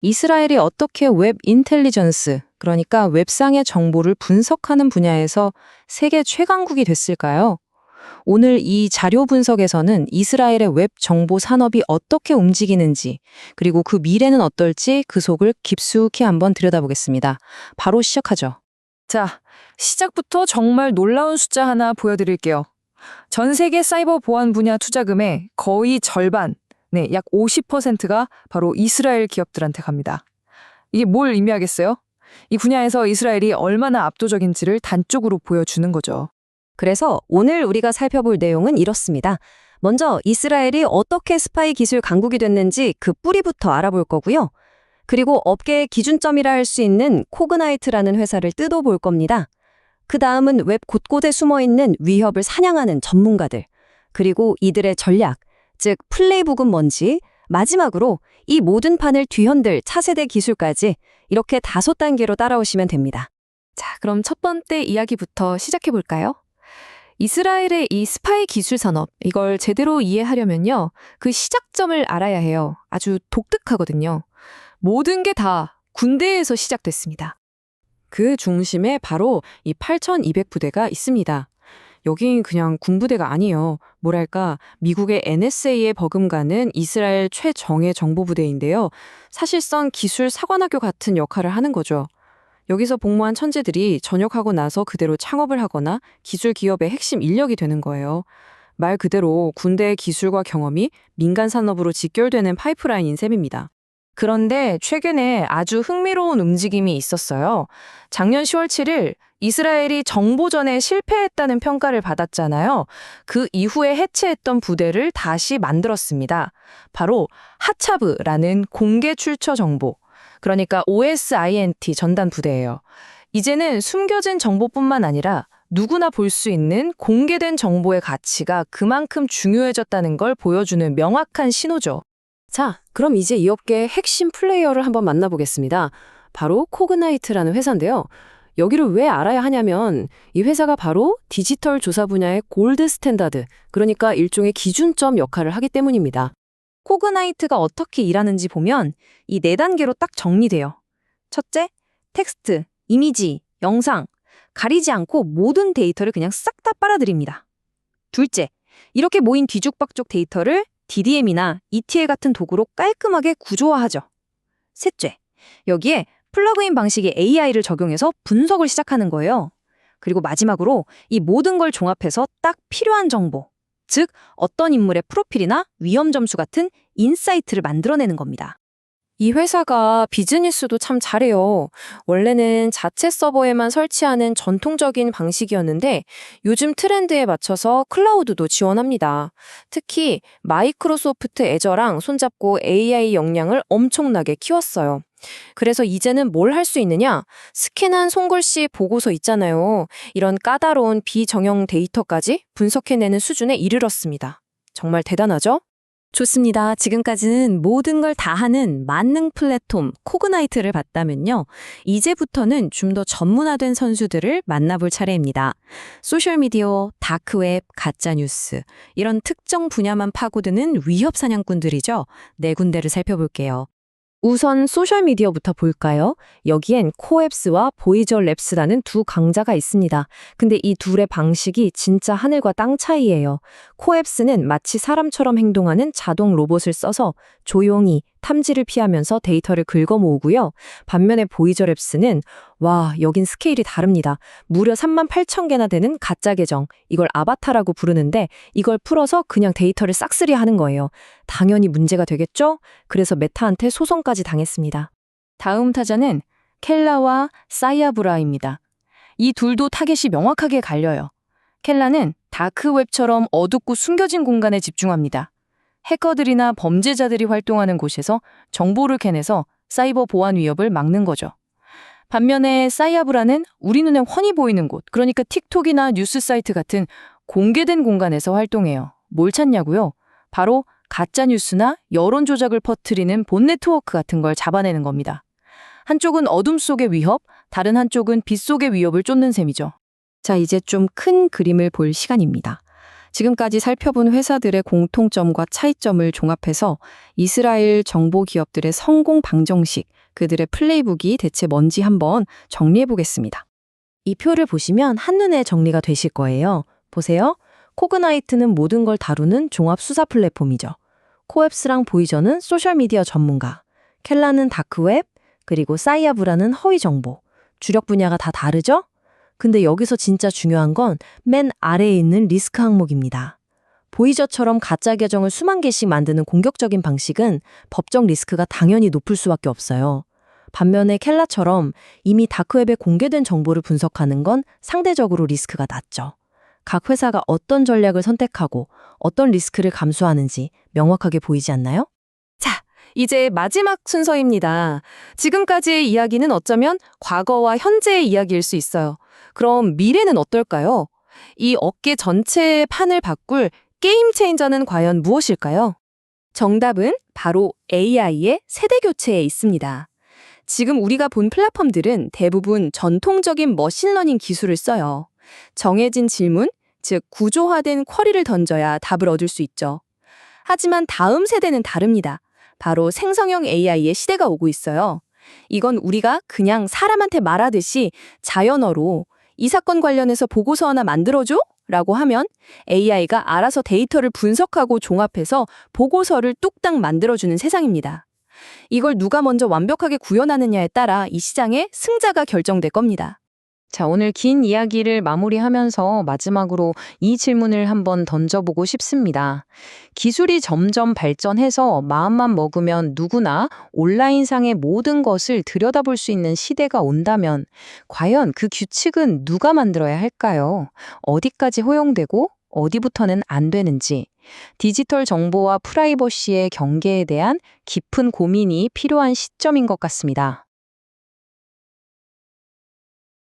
이스라엘이 어떻게 웹 인텔리전스, 그러니까 웹상의 정보를 분석하는 분야에서 세계 최강국이 됐을까요? 오늘 이 자료 분석에서는 이스라엘의 웹 정보 산업이 어떻게 움직이는지, 그리고 그 미래는 어떨지 그 속을 깊숙이 한번 들여다보겠습니다. 바로 시작하죠. 자, 시작부터 정말 놀라운 숫자 하나 보여드릴게요. 전 세계 사이버 보안 분야 투자금의 거의 절반, 약 50%가 바로 이스라엘 기업들한테 갑니다. 이게 뭘 의미하겠어요? 이 분야에서 이스라엘이 얼마나 압도적인지를 단적으로 보여주는 거죠. 그래서 오늘 우리가 살펴볼 내용은 이렇습니다. 먼저 이스라엘이 어떻게 스파이 기술 강국이 됐는지 그 뿌리부터 알아볼 거고요. 그리고 업계의 기준점이라 할 수 있는 코그나이트라는 회사를 뜯어볼 겁니다. 그 다음은 웹 곳곳에 숨어있는 위협을 사냥하는 전문가들, 그리고 이들의 전략, 즉 플레이북은 뭔지, 마지막으로 이 모든 판을 뒤흔들 차세대 기술까지 이렇게 5단계로 따라오시면 됩니다. 자, 그럼 첫 번째 이야기부터 시작해 볼까요? 이스라엘의 이 스파이 기술 산업, 이걸 제대로 이해하려면요. 그 시작점을 알아야 해요. 아주 독특하거든요. 모든 게 다 군대에서 시작됐습니다. 그 중심에 바로 이 8,200부대가 있습니다. 여긴 그냥 군부대가 아니에요. 뭐랄까, 미국의 NSA에 버금가는 이스라엘 최정예 정보부대인데요. 사실상 기술 사관학교 같은 역할을 하는 거죠. 여기서 복무한 천재들이 전역하고 나서 그대로 창업을 하거나 기술 기업의 핵심 인력이 되는 거예요. 말 그대로 군대의 기술과 경험이 민간 산업으로 직결되는 파이프라인인 셈입니다. 그런데 최근에 아주 흥미로운 움직임이 있었어요. 작년 10월 7일 이스라엘이 정보전에 실패했다는 평가를 받았잖아요. 그 이후에 해체했던 부대를 다시 만들었습니다. 바로 하차브라는 공개 출처 정보, 그러니까 OSINT 전단 부대예요. 이제는 숨겨진 정보뿐만 아니라 누구나 볼 수 있는 공개된 정보의 가치가 그만큼 중요해졌다는 걸 보여주는 명확한 신호죠. 자, 그럼 이제 이 업계의 핵심 플레이어를 한번 만나보겠습니다. 바로 코그나이트라는 회사인데요. 여기를 왜 알아야 하냐면 이 회사가 바로 디지털 조사 분야의 골드 스탠다드, 그러니까 일종의 기준점 역할을 하기 때문입니다. 코그나이트가 어떻게 일하는지 보면 이 4단계로 딱 정리돼요. 첫째, 텍스트, 이미지, 영상, 가리지 않고 모든 데이터를 그냥 싹 다 빨아들입니다. 둘째, 이렇게 모인 뒤죽박죽 데이터를 DDM이나 ETL 같은 도구로 깔끔하게 구조화하죠. 셋째, 여기에 플러그인 방식의 AI를 적용해서 분석을 시작하는 거예요. 그리고 마지막으로 이 모든 걸 종합해서 딱 필요한 정보, 즉 어떤 인물의 프로필이나 위험 점수 같은 인사이트를 만들어내는 겁니다. 이 회사가 비즈니스도 참 잘해요. 원래는 자체 서버에만 설치하는 전통적인 방식이었는데 요즘 트렌드에 맞춰서 클라우드도 지원합니다. 특히 마이크로소프트 애저랑 손잡고 AI 역량을 엄청나게 키웠어요. 그래서 이제는 뭘 할 수 있느냐? 스캔한 손글씨 보고서 있잖아요. 이런 까다로운 비정형 데이터까지 분석해내는 수준에 이르렀습니다. 정말 대단하죠? 좋습니다. 지금까지는 모든 걸 다 하는 만능 플랫폼 코그나이트를 봤다면요. 이제부터는 좀 더 전문화된 선수들을 만나볼 차례입니다. 소셜미디어, 다크웹, 가짜뉴스, 이런 특정 분야만 파고드는 위협 사냥꾼들이죠. 4군데를 살펴볼게요. 우선 소셜미디어부터 볼까요? 여기엔 코앱스와 보이저 랩스라는 두 강자가 있습니다. 근데 이 둘의 방식이 진짜 하늘과 땅 차이예요. 코앱스는 마치 사람처럼 행동하는 자동 로봇을 써서 조용히 탐지를 피하면서 데이터를 긁어 모으고요. 반면에 보이저 랩스는 여긴 스케일이 다릅니다. 무려 38,000개나 되는 가짜 계정, 이걸 아바타라고 부르는데 이걸 풀어서 그냥 데이터를 싹쓸이 하는 거예요. 당연히 문제가 되겠죠? 그래서 메타한테 소송까지 당했습니다. 다음 타자는 켈라와 사이아브라입니다. 이 둘도 타겟이 명확하게 갈려요. 켈라는 다크웹처럼 어둡고 숨겨진 공간에 집중합니다. 해커들이나 범죄자들이 활동하는 곳에서 정보를 캐내서 사이버 보안 위협을 막는 거죠. 반면에 사이아브라는 우리 눈에 훤히 보이는 곳, 그러니까 틱톡이나 뉴스 사이트 같은 공개된 공간에서 활동해요. 뭘 찾냐고요? 바로 가짜뉴스나 여론 조작을 퍼뜨리는 본 네트워크 같은 걸 잡아내는 겁니다. 한쪽은 어둠 속의 위협, 다른 한쪽은 빛 속의 위협을 쫓는 셈이죠. 자, 이제 좀 큰 그림을 볼 시간입니다. 지금까지 살펴본 회사들의 공통점과 차이점을 종합해서 이스라엘 정보 기업들의 성공 방정식, 그들의 플레이북이 대체 뭔지 한번 정리해 보겠습니다. 이 표를 보시면 한눈에 정리가 되실 거예요. 보세요. 코그나이트는 모든 걸 다루는 종합 수사 플랫폼이죠. 코앱스랑 보이저는 소셜미디어 전문가, 켈라는 다크웹, 그리고 사이아브라는 허위 정보. 주력 분야가 다 다르죠? 근데 여기서 진짜 중요한 건 맨 아래에 있는 리스크 항목입니다. 보이저처럼 가짜 계정을 수만 개씩 만드는 공격적인 방식은 법적 리스크가 당연히 높을 수밖에 없어요. 반면에 켈라처럼 이미 다크웹에 공개된 정보를 분석하는 건 상대적으로 리스크가 낮죠. 각 회사가 어떤 전략을 선택하고 어떤 리스크를 감수하는지 명확하게 보이지 않나요? 이제 마지막 순서입니다. 지금까지의 이야기는 어쩌면 과거와 현재의 이야기일 수 있어요. 그럼 미래는 어떨까요? 이 업계 전체의 판을 바꿀 게임 체인저는 과연 무엇일까요? 정답은 바로 AI의 세대 교체에 있습니다. 지금 우리가 본 플랫폼들은 대부분 전통적인 머신러닝 기술을 써요. 정해진 질문, 즉 구조화된 쿼리를 던져야 답을 얻을 수 있죠. 하지만 다음 세대는 다릅니다. 바로 생성형 AI의 시대가 오고 있어요. 이건 우리가 그냥 사람한테 말하듯이 자연어로 이 사건 관련해서 보고서 하나 만들어줘? 라고 하면 AI가 알아서 데이터를 분석하고 종합해서 보고서를 뚝딱 만들어주는 세상입니다. 이걸 누가 먼저 완벽하게 구현하느냐에 따라 이 시장의 승자가 결정될 겁니다. 자, 오늘 긴 이야기를 마무리하면서 마지막으로 이 질문을 한번 던져보고 싶습니다. 기술이 점점 발전해서 마음만 먹으면 누구나 온라인상의 모든 것을 들여다볼 수 있는 시대가 온다면 과연 그 규칙은 누가 만들어야 할까요? 어디까지 허용되고 어디부터는 안 되는지, 디지털 정보와 프라이버시의 경계에 대한 깊은 고민이 필요한 시점인 것 같습니다.